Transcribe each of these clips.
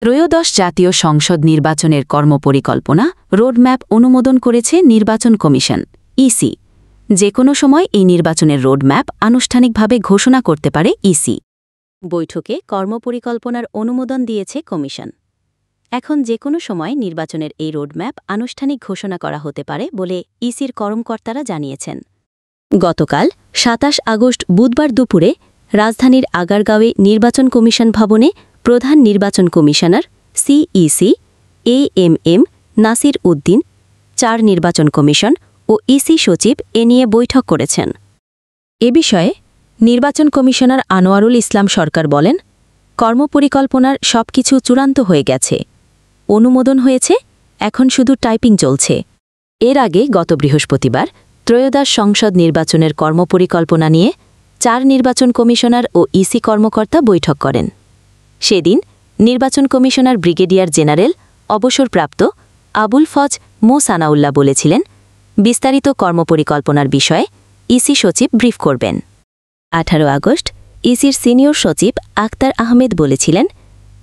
ত্রয়োদশ জাতীয় সংসদ নির্বাচনের কর্মপরিকল্পনা রোডম্যাপ অনুমোদন করেছে নির্বাচন কমিশন ইসি। যে কোনো সময় এই নির্বাচনের রোডম্যাপ আনুষ্ঠানিকভাবে ঘোষণা করতে পারে ইসি। বৈঠকে কর্মপরিকল্পনার অনুমোদন দিয়েছে কমিশন। এখন যে কোনো সময় নির্বাচনের এই রোডম্যাপ আনুষ্ঠানিক ঘোষণা করা হতে পারে বলে ইসির কর্মকর্তারা জানিয়েছেন। গতকাল ২৭ আগস্ট বুধবার দুপুরে রাজধানীর আগারগাঁওয়ে নির্বাচন কমিশন ভবনে প্রধান নির্বাচন commissioner CEC AMM Nasir Uddin, ৪ নির্বাচন কমিশন ও ইসি সচিব এ নিয়ে বৈঠক করেছেন। এ বিষয়ে নির্বাচন কমিশনার আনোয়ারুল ইসলাম সরকার বলেন, কর্মপরিকল্পনার সবকিছু চূড়ান্ত হয়ে গেছে, অনুমোদন হয়েছে, এখন শুধু টাইপিং চলছে। এর আগে গত বৃহস্পতিবার ত্রয়োদশ সংসদ নির্বাচনের কর্মপরিকল্পনা নিয়ে ৪ নির্বাচন কমিশনার ও ইসি কর্মকর্তা বৈঠক করেন। সেদিন নির্বাচন কমিশনার ব্রিগেডিয়ার জেনারেল অবসরপ্রাপ্ত আবুল ফজ মো সানাউল্লাহ বলেছিলেন, বিস্তারিত কর্মপরিকল্পনার বিষয়ে ইসি সচিব ব্রিফ করবেন। ১৮ আগস্ট ইসির সিনিয়র সচিব আক্তার আহমেদ বলেছিলেন,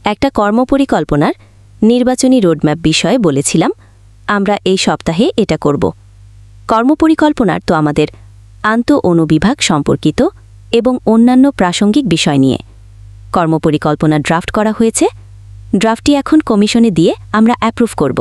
একটা কর্মপরিকল্পনার নির্বাচনী রোডম্যাপ বিষয়ে বলেছিলাম, আমরা এই সপ্তাহে এটা করব। কর্মপরিকল্পনার তো আমাদের আন্তঃ-অনুবিভাগ সম্পর্কিত এবং অন্যান্য প্রাসঙ্গিক বিষয় নিয়ে কর্মপরিকল্পনা ড্রাফট করা হয়েছে। ড্রাফটটি এখন কমিশনে দিয়ে আমরা অ্যাপ্রুভ করব।